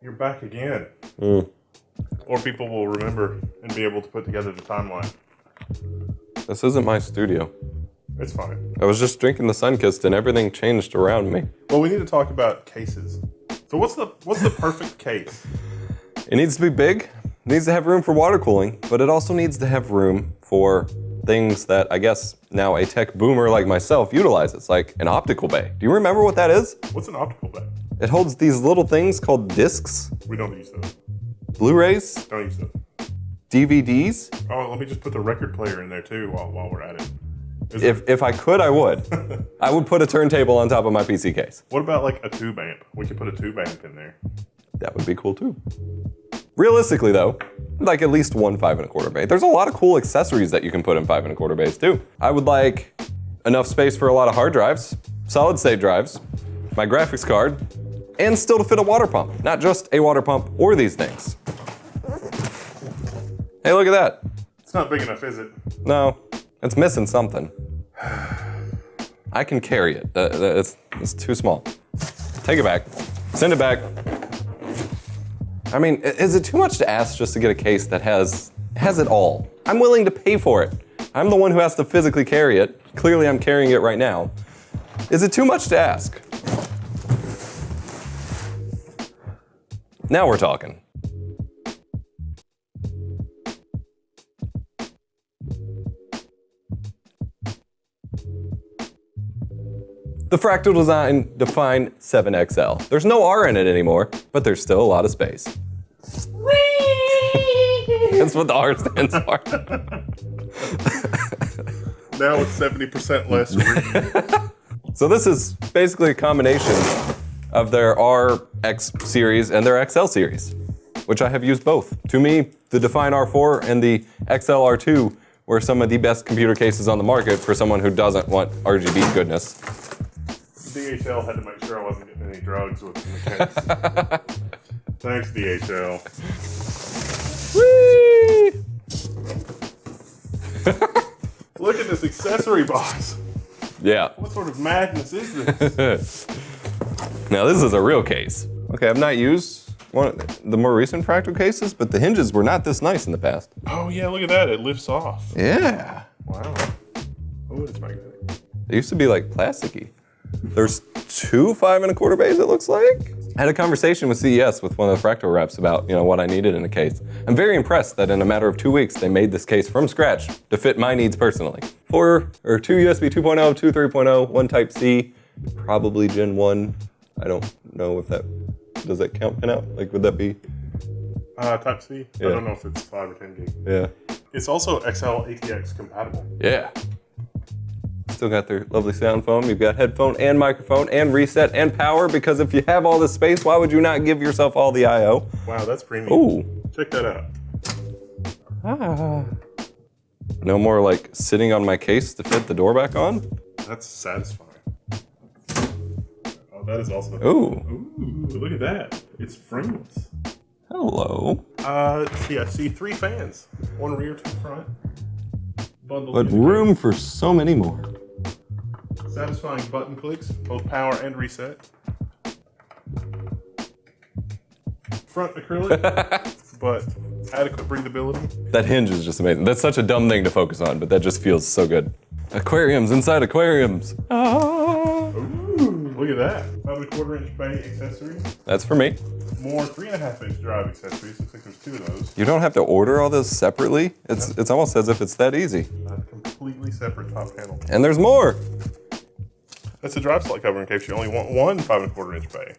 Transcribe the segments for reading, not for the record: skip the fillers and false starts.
You're back again. Or people will remember and be able to put together the timeline. This isn't my studio. It's fine. I was just drinking the Sunkist and everything changed around me. Well, we need to talk about cases. So what's the perfect case? It needs to be big, it needs to have room for water cooling, but it also needs to have room for things that I guess now a tech boomer like myself utilizes, like an optical bay. Do you remember what that is? What's an optical bay? It holds these little things called discs, We don't use those. Blu-rays, Don't use those. DVDs. Oh, let me just put the record player in there too while we're at it. If I could, I would. I would put a turntable on top of my PC case. What about like a tube amp? We could put a tube amp in there. That would be cool too. Realistically though, like at least one 5 1/4 bay. There's a lot of cool accessories that you can put in 5 1/4 bays too. I would like enough space for a lot of hard drives, solid state drives, my graphics card, and still to fit a water pump. Not just a water pump or these things. Hey, look at that. It's not big enough, is it? No, it's missing something. I can carry it. It's too small. Take it back. Send it back. I mean, is it too much to ask just to get a case that has it all? I'm willing to pay for it. I'm the one who has to physically carry it. Clearly, I'm carrying it right now. Is it too much to ask? Now we're talking. The Fractal Design Define 7XL. There's no R in it anymore, but there's still a lot of space. That's what the R stands for. Now it's 70% less read. So this is basically a combination of their RX series and their XL series, which I have used both. To me, the Define R4 and the XL R2 were some of the best computer cases on the market for someone who doesn't want RGB goodness. DHL had to make sure I wasn't getting any drugs with the case. Thanks, DHL. Whee! Look at this accessory box. Yeah. What sort of madness is this? Now this is a real case. Okay, I've not used one of the more recent Fractal cases, but the hinges were not this nice in the past. Oh yeah, look at that. It lifts off. Yeah. Wow. Oh, it's magnetic. It used to be like plasticky. There's 2 5 1/4 bays, it looks like. I had a conversation with CES with one of the Fractal reps about, what I needed in a case. I'm very impressed that in a matter of 2 weeks, they made this case from scratch to fit my needs personally. 2 USB 2.0, 2 3.0, 1 Type C, probably Gen 1. I don't know if does that count out? Like, would that be? Type C. Yeah. I don't know if it's 5 or 10 gig. Yeah. It's also XL ATX compatible. Yeah. Still got their lovely sound foam. You've got headphone and microphone and reset and power, because if you have all this space, why would you not give yourself all the I/O? Wow, that's premium. Ooh. Check that out. No more like sitting on my case to fit the door back on. That's satisfying. Oh, that is also. Ooh. Ooh, look at that. It's frameless. Hello. See, I see 3 fans. 1 rear, 2 front. Bundled But into room for so many more. satisfying button clicks, both power and reset. Front acrylic, but adequate breathability. That hinge is just amazing. That's such a dumb thing to focus on, but that just feels so good. Aquariums inside aquariums. Ah. Ooh, look at that. 5 1/4 inch bay accessories. That's for me. More 3.5 inch drive accessories. Looks like there's 2 of those. You don't have to order all this separately. It's almost as if it's that easy. A completely separate top panel. And there's more. That's a drive slot cover in case you only want one 5 1/4 inch bay.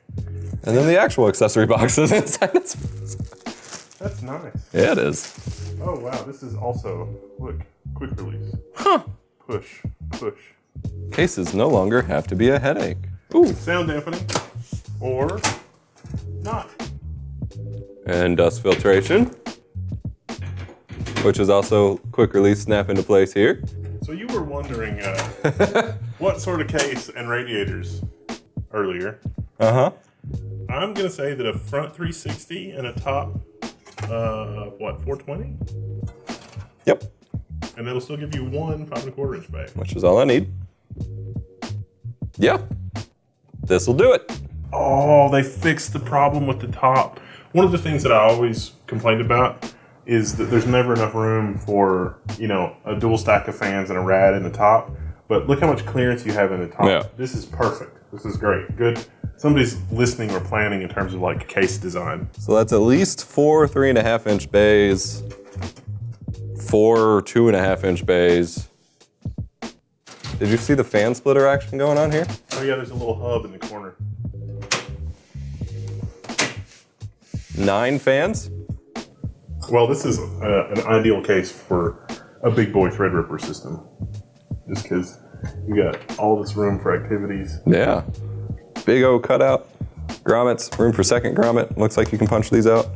And then the actual accessory box is inside this. That's nice. Yeah, it is. Oh wow, this is also, look, quick release. Huh. Push, push. Cases no longer have to be a headache. Ooh. Sound dampening, or not. And dust filtration, which is also quick release, snap into place here. So you were wondering what sort of case and radiators earlier. Uh-huh. I'm gonna say that a front 360 and a top, 420? Yep. And that'll still give you one 5 1/4 inch bay. Which is all I need. Yeah. This'll do it. Oh, they fixed the problem with the top. One of the things that I always complained about is that there's never enough room for, you know, a dual stack of fans and a rad in the top. But look how much clearance you have in the top. Yeah. This is perfect. This is great. Good. Somebody's listening or planning in terms of like case design. So that's at least 4 3.5-inch bays, 4 2.5-inch bays. Did you see the fan splitter action going on here? Oh yeah, there's a little hub in the corner. 9 fans? Well, this is an ideal case for a big boy Threadripper system. Just because you got all this room for activities. Yeah. Big O cutout. Grommets, room for second grommet. Looks like you can punch these out.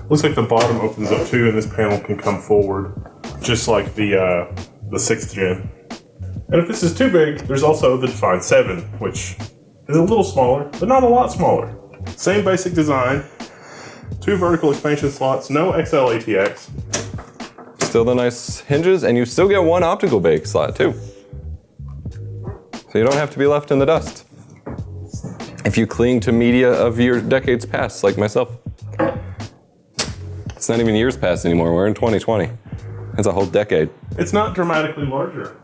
Looks like the bottom opens up too, and this panel can come forward, just like the 6th gen. And if this is too big, there's also the Define 7, which is a little smaller, but not a lot smaller. Same basic design. 2 vertical expansion slots, no XL ATX. Still the nice hinges, and you still get 1 optical bake slot too. So you don't have to be left in the dust. If you cling to media of your decades past, like myself. It's not even years past anymore, we're in 2020. It's a whole decade. It's not dramatically larger.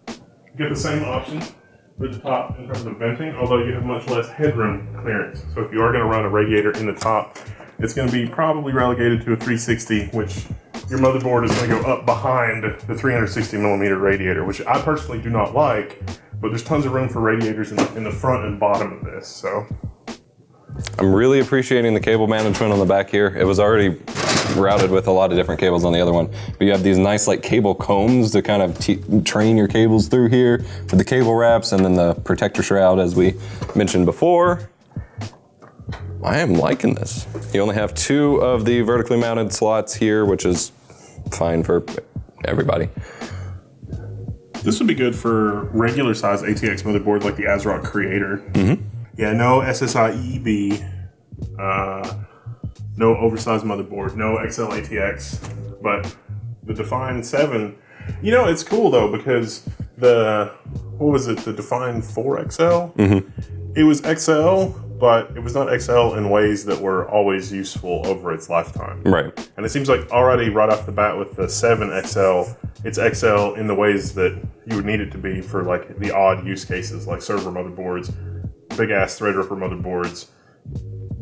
You get the same options for the top in terms of venting, although you have much less headroom clearance. So if you are going to run a radiator in the top, it's going to be probably relegated to a 360, which your motherboard is going to go up behind the 360 millimeter radiator, which I personally do not like, but there's tons of room for radiators in the front and bottom of this, so. I'm really appreciating the cable management on the back here. It was already routed with a lot of different cables on the other one, but you have these nice like cable combs to kind of train your cables through here for the cable wraps, and then the protector shroud as we mentioned before. I am liking this. You only have 2 of the vertically mounted slots here, which is fine for everybody. This would be good for regular size ATX motherboard like the ASRock Creator. Mm-hmm. Yeah, no SSI EEB, no oversized motherboard, no XL ATX, but the Define 7, you know, it's cool though because the Define 4XL? Mm-hmm. It was XL, but it was not XL in ways that were always useful over its lifetime. Right. And it seems like already right off the bat with the 7XL, it's XL in the ways that you would need it to be for like the odd use cases like server motherboards, big ass Threadripper motherboards,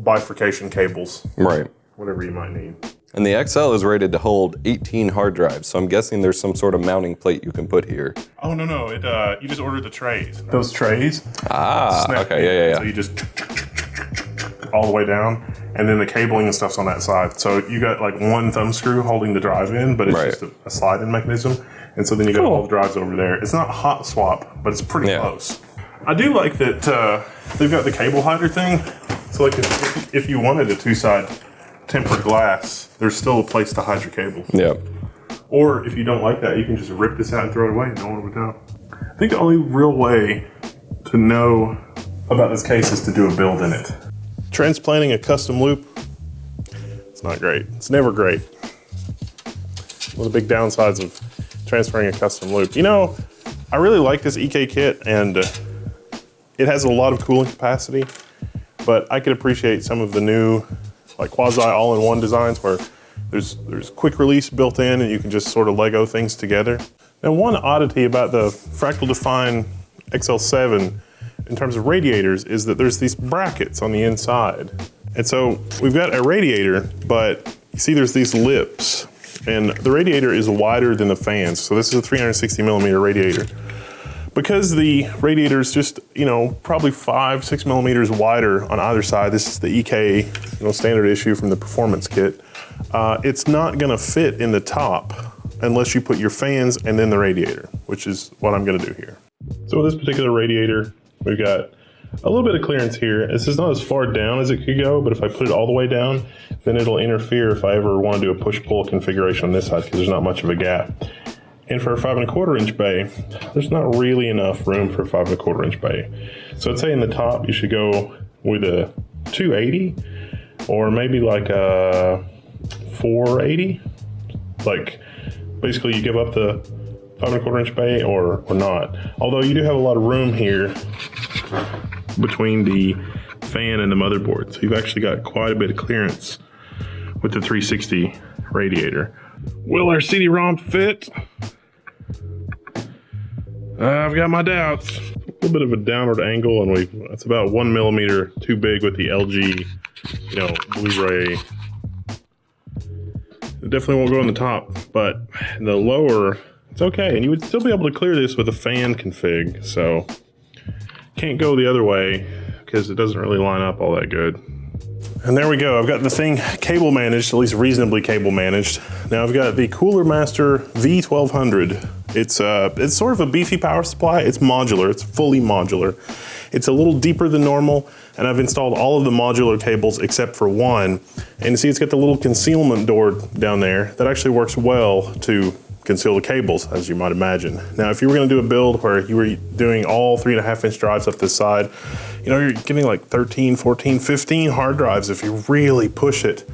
bifurcation cables. Right. Whatever you might need. And the XL is rated to hold 18 hard drives, so I'm guessing there's some sort of mounting plate you can put here. Oh, no. You just ordered the trays. Those trays. Okay, yeah. So you just all the way down, and then the cabling and stuff's on that side. So you got like one thumb screw holding the drive in, but it's just a slide-in mechanism. And so then you got all the drives over there. It's not hot swap, but it's pretty close. I do like that they've got the cable hider thing. So like if you wanted a 2-side tempered glass, there's still a place to hide your cables. Yeah. Or if you don't like that, you can just rip this out and throw it away. No one would know. I think the only real way to know about this case is to do a build in it. Transplanting a custom loop, it's not great. It's never great. One of the big downsides of transferring a custom loop. You know, I really like this EK kit, and it has a lot of cooling capacity, but I could appreciate some of the new like quasi all-in-one designs where there's quick release built in and you can just sort of Lego things together. Now, one oddity about the Fractal Define XL7 in terms of radiators is that there's these brackets on the inside. And so we've got a radiator, but you see there's these lips, and the radiator is wider than the fans. So this is a 360 millimeter radiator. Because the radiator is just, you know, probably 5-6 millimeters wider on either side, this is the EK, standard issue from the performance kit, it's not gonna fit in the top unless you put your fans and then the radiator, which is what I'm gonna do here. So with this particular radiator, we've got a little bit of clearance here. This is not as far down as it could go, but if I put it all the way down, then it'll interfere if I ever wanna do a push-pull configuration on this side because there's not much of a gap. And for a 5¼ inch bay, there's not really enough room for a 5¼ inch bay. So I'd say in the top, you should go with a 280 or maybe like a 480. Like basically you give up the 5¼ inch bay or not. Although you do have a lot of room here between the fan and the motherboard. So you've actually got quite a bit of clearance with the 360 radiator. Will our CD-ROM fit? I've got my doubts. A little bit of a downward angle, and it's about 1 millimeter too big with the LG, Blu-ray. It definitely won't go on the top, but the lower, it's okay. And you would still be able to clear this with a fan config, so can't go the other way because it doesn't really line up all that good. And there we go. I've got the thing cable managed, at least reasonably cable managed. Now I've got the Cooler Master V1200. It's sort of a beefy power supply. It's modular, it's fully modular. It's a little deeper than normal, and I've installed all of the modular cables except for one. And you see it's got the little concealment door down there that actually works well to conceal the cables, as you might imagine. Now, if you were gonna do a build where you were doing all 3.5-inch drives up this side, you're getting like 13, 14, 15 hard drives if you really push it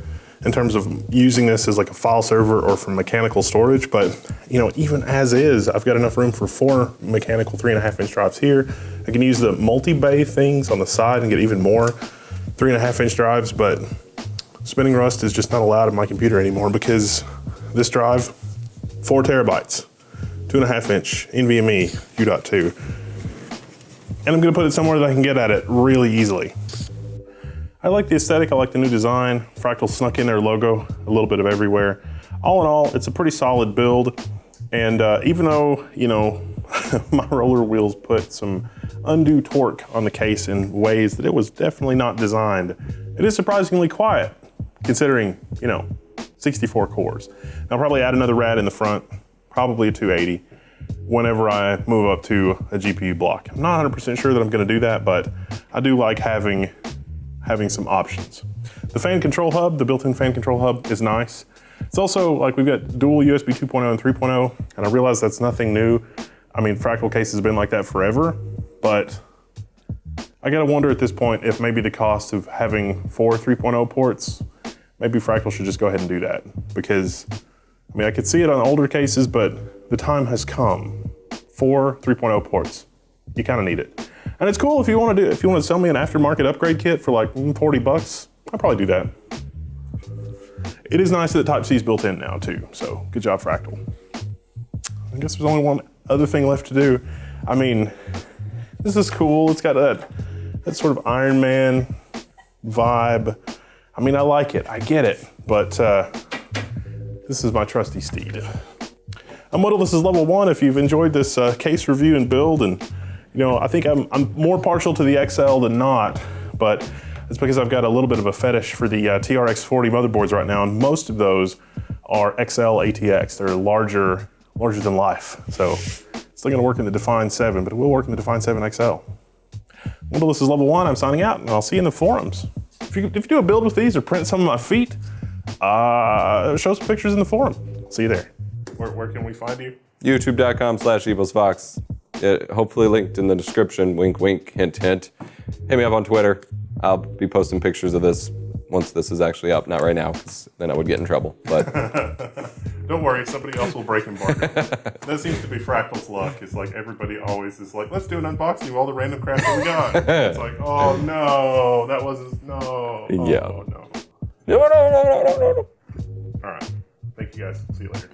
in terms of using this as like a file server or for mechanical storage. But even as is, I've got enough room for 4 mechanical 3.5-inch drives here. I can use the multi-bay things on the side and get even more 3.5-inch drives, but spinning rust is just not allowed in my computer anymore because this drive, 4 terabytes, 2.5-inch NVMe U.2. And I'm gonna put it somewhere that I can get at it really easily. I like the aesthetic, I like the new design. Fractal snuck in their logo a little bit of everywhere. All in all, it's a pretty solid build. And even though, my roller wheels put some undue torque on the case in ways that it was definitely not designed, it is surprisingly quiet, considering, 64 cores. I'll probably add another rad in the front, probably a 280, whenever I move up to a GPU block. I'm not 100% sure that I'm gonna do that, but I do like having some options. The fan control hub, the built-in fan control hub is nice. It's also like we've got dual USB 2.0 and 3.0, and I realize that's nothing new. I mean, Fractal case has been like that forever, but I gotta wonder at this point if maybe the cost of having 4 3.0 ports, maybe Fractal should just go ahead and do that. Because, I could see it on older cases, but the time has come. 4 3.0 ports, you kinda need it. And it's cool if you want to sell me an aftermarket upgrade kit for like $40, I'll probably do that. It is nice that Type-C is built in now too, so good job, Fractal. I guess there's only one other thing left to do. This is cool. It's got that sort of Iron Man vibe. I like it, I get it, but this is my trusty steed. I'm Whittle, this is level 1. If you've enjoyed this case review and build, and I think I'm more partial to the XL than not, but it's because I've got a little bit of a fetish for the TRX 40 motherboards right now, and most of those are XL ATX. They're larger than life. So it's still gonna work in the Define 7, but it will work in the Define 7 XL. Well, this is level 1, I'm signing out, and I'll see you in the forums. If you do a build with these or print some of my feet, show some pictures in the forum. See you there. Where can we find you? YouTube.com/EvilsFox. Hopefully linked in the description, wink, wink, hint, hint. Hit me up on Twitter. I'll be posting pictures of this once this is actually up. Not right now, because then I would get in trouble. But don't worry, somebody else will break embargo. That seems to be Fractal's luck. It's like everybody always is like, let's do an unboxing of all the random crap that we got. It's like, oh no, that wasn't, no. Oh, yeah. No. No. All right. Thank you guys. See you later.